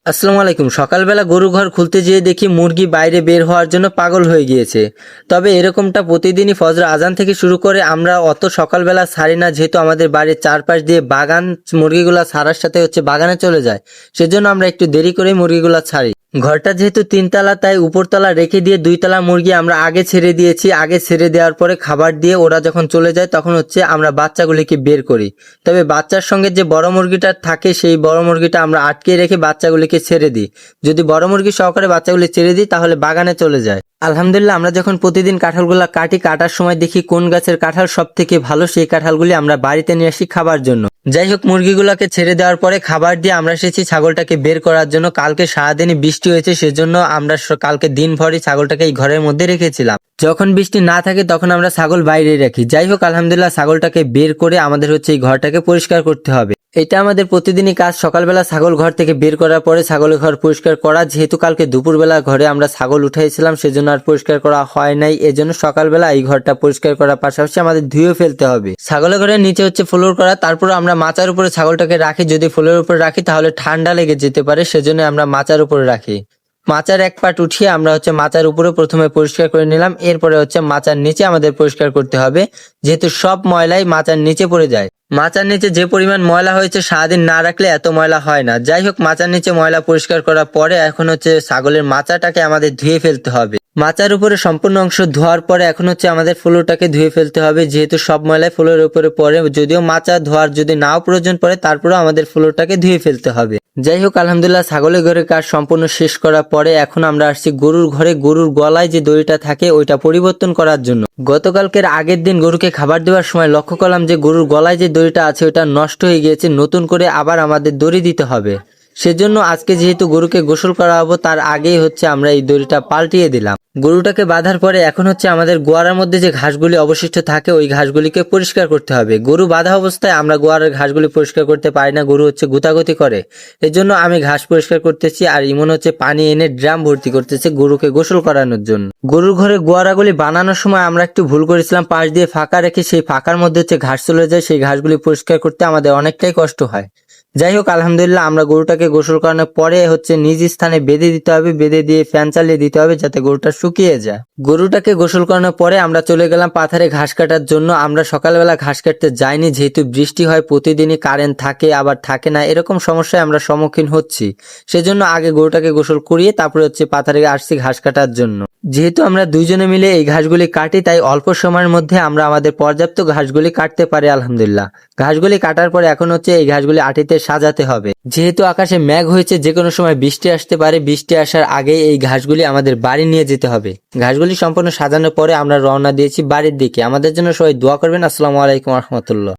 আসসালামু আলাইকুম। সকালবেলা গরু ঘর খুলতে যেয়ে দেখি মুরগি বাইরে বের হওয়ার জন্য পাগল হয়ে গিয়েছে। তবে এরকমটা প্রতিদিনই ফজর আজান থেকে শুরু করে আমরা অত সকালবেলা ছাড়ি না, যেহেতু আমাদের বাড়ির চারপাশ দিয়ে বাগান, মুরগিগুলা ছাড়ার সাথে বাগানে চলে যায়। সেজন্য আমরা একটু দেরি করে মুরগিগুলা ছাড়ি। ঘরটা যেহেতু তিনতলা, তাই উপরতলা রেখে দিয়ে দুইতলা মুরগি আমরা আগে ছেড়ে দিয়েছি। আগে ছেড়ে দেওয়ার পরে খাবার দিয়ে ওরা যখন চলে যায় তখন আমরা বাচ্চাগুলিকে বের করি। তবে বাচ্চার সঙ্গে যে বড় মুরগিটা থাকে সেই বড় মুরগিটা আমরা আটকে রেখে বাচ্চাগুলিকে ছেড়ে দিই। যদি বড় মুরগি সহকারে বাচ্চাগুলি ছেড়ে দিই তাহলে বাগানে চলে যায়। আলহামদুলিল্লাহ, আমরা যখন প্রতিদিন কাঁঠালগুলা কাটার সময় দেখি কোন গাছের কাঁঠাল সব থেকে ভালো, সেই কাঁঠালগুলি আমরা বাড়িতে নিয়ে আসি খাবার জন্য। যাই হোক, মুরগিগুলোকে ছেড়ে দেওয়ার পরে খাবার দিয়ে আমরা এসেছি ছাগলটাকে বের করার জন্য। কালকে সারাদিনই বৃষ্টি হয়েছে, সেজন্য আমরা কালকে দিনভরই ছাগলটাকে এই ঘরের মধ্যে রেখেছিলাম। যখন বৃষ্টি না থাকে তখন আমরা ছাগল বাইরে রাখি। যাই হোক, আলহামদুলিল্লাহ, ছাগলটাকে বের করে আমাদের এই ঘরটাকে পরিষ্কার করতে হবে। এটা আমাদের প্রতিদিনই কাজ। সকালবেলা ছাগল ঘর থেকে বের করার পরে ছাগলের ঘর পরিষ্কার করা। যেহেতু কালকে দুপুরবেলা ঘরে আমরা ছাগল উঠাইছিলাম, সেজন্য আর পরিষ্কার করা হয় নাই। এজন্য সকালবেলা এই ঘরটা পরিষ্কার করার পাশাপাশি আমাদের ধুয়ে ফেলতে হবে। ছাগলের ঘরের নিচে ফ্লোর করা, তারপর আমরা মাচার উপরে ছাগলটাকে রাখি। যদি ফ্লোরের উপরে রাখি তাহলে ঠান্ডা লেগে যেতে পারে, সেজন্য আমরা মাচার উপরে রাখি। মাচার এক পাট উঠিয়ে আমরা মাচার উপরে প্রথমে পরিষ্কার করে নিলাম। এরপরে মাচার নিচে আমাদের পরিষ্কার করতে হবে, যেহেতু সব ময়লাই মাচার নিচে পড়ে যায়। মাচার নিচে যে পরিমাণ ময়লা হয়েছে সারাদিন না রাখলে এত ময়লা হয় না। যাই হোক, মাচার নিচে ময়লা পরিষ্কার করার পরে এখন ছাগলের মাচাটাকে আমাদের ধুয়ে ফেলতে হবে। মাচার উপরে সম্পূর্ণ অংশ ধোয়ার পরে এখন আমাদের ফ্লোরটাকে ধুয়ে ফেলতে হবে, যেহেতু সব ময়লা ফ্লোরের উপরে পড়ে। যদিও মাচা ধোয়ার যদি নাও প্রয়োজন পড়ে, তারপরেও আমাদের ফ্লোরটাকে ধুয়ে ফেলতে হবে। যাই হোক, আলহামদুলিল্লাহ, ছাগলের ঘরের কাজ সম্পূর্ণ শেষ করার পরে এখন আমরা আসছি গরুর ঘরে। গরুর গলায় যে দড়িটা থাকে ওইটা পরিবর্তন করার জন্য। গতকালকের আগের দিন গরুকে খাবার দেওয়ার সময় লক্ষ্য করলাম যে গরুর গলায় যে দড়িটা আছে ওটা নষ্ট হয়ে গিয়েছে। নতুন করে আবার আমাদের দড়ি দিতে হবে। সেজন্য আজকে যেহেতু গরুকে গোসল করাবো, তার আগেই আমরা এই দড়িটা পাল্টিয়ে দিলাম। গরুটাকে বাঁধার পরে এখন আমাদের গোয়ারার মধ্যে যে ঘাসগুলি অবশিষ্ট থাকে ওই ঘাসগুলিকে পরিষ্কার করতে হবে। গরু বাঁধা অবস্থায় আমরা গোয়ারের ঘাসগুলি পরিষ্কার করতে পারি না, গরু গুতাগুতি করে। এজন্য আমি ঘাস পরিষ্কার করতেছি, আর ইমন পানি এনে ড্রাম ভর্তি করতেছে গরুকে গোসল করানোর জন্য। গরুর ঘরে গোয়ারাগুলি বানানোর সময় আমরা একটু ভুল করেছিলাম, পাশ দিয়ে ফাঁকা রেখে সেই ফাঁকার মধ্যে ঘাস চলে যায়। সেই ঘাসগুলি পরিষ্কার করতে আমাদের অনেকটাই কষ্ট হয়। যাই হোক, আলহামদুলিল্লাহ, আমরা গরুটাকে গোসল করানোর পরে নিজ স্থানে বেঁধে দিতে হবে। বেঁধে দিয়ে ফ্যান চালিয়ে দিতে হবে যাতে গরুটা শুকিয়ে যায়। গরুটাকে গোসল করানোর পরে আমরা চলে গেলাম পাথারে ঘাস কাটার জন্য। আমরা সকালবেলা ঘাস কাটতে যাইনি, যেহেতু বৃষ্টি হয় প্রতিদিনই, কারেন্ট থাকে আবার থাকে না, এরকম সমস্যায় আমরা সম্মুখীন হচ্ছি। সেজন্য আগে গরুটাকে গোসল করিয়ে তারপরে পাথারে আসছি ঘাস কাটার জন্য। যেহেতু আমরা দুইজনে মিলে এই ঘাসগুলি কাটি, তাই অল্প সময়ের মধ্যে আমরা আমাদের পর্যাপ্ত ঘাসগুলি কাটতে পারি। আলহামদুলিল্লাহ, ঘাসগুলি কাটার পরে এখন এই ঘাসগুলি আটিতে সাজাতে হবে। যেহেতু আকাশে মেঘ হয়েছে, যে কোনো সময় বৃষ্টি আসতে পারে। বৃষ্টি আসার আগে এই ঘাসগুলি আমাদের বাড়ি নিয়ে যেতে হবে। ঘাসগুলি সম্পূর্ণ সাজানোর পরে আমরা রওনা দিয়েছি বাড়ির দিকে। আমাদের জন্য সবাই দোয়া করবেন। আসসালামু আলাইকুম রহমতুল্লাহ।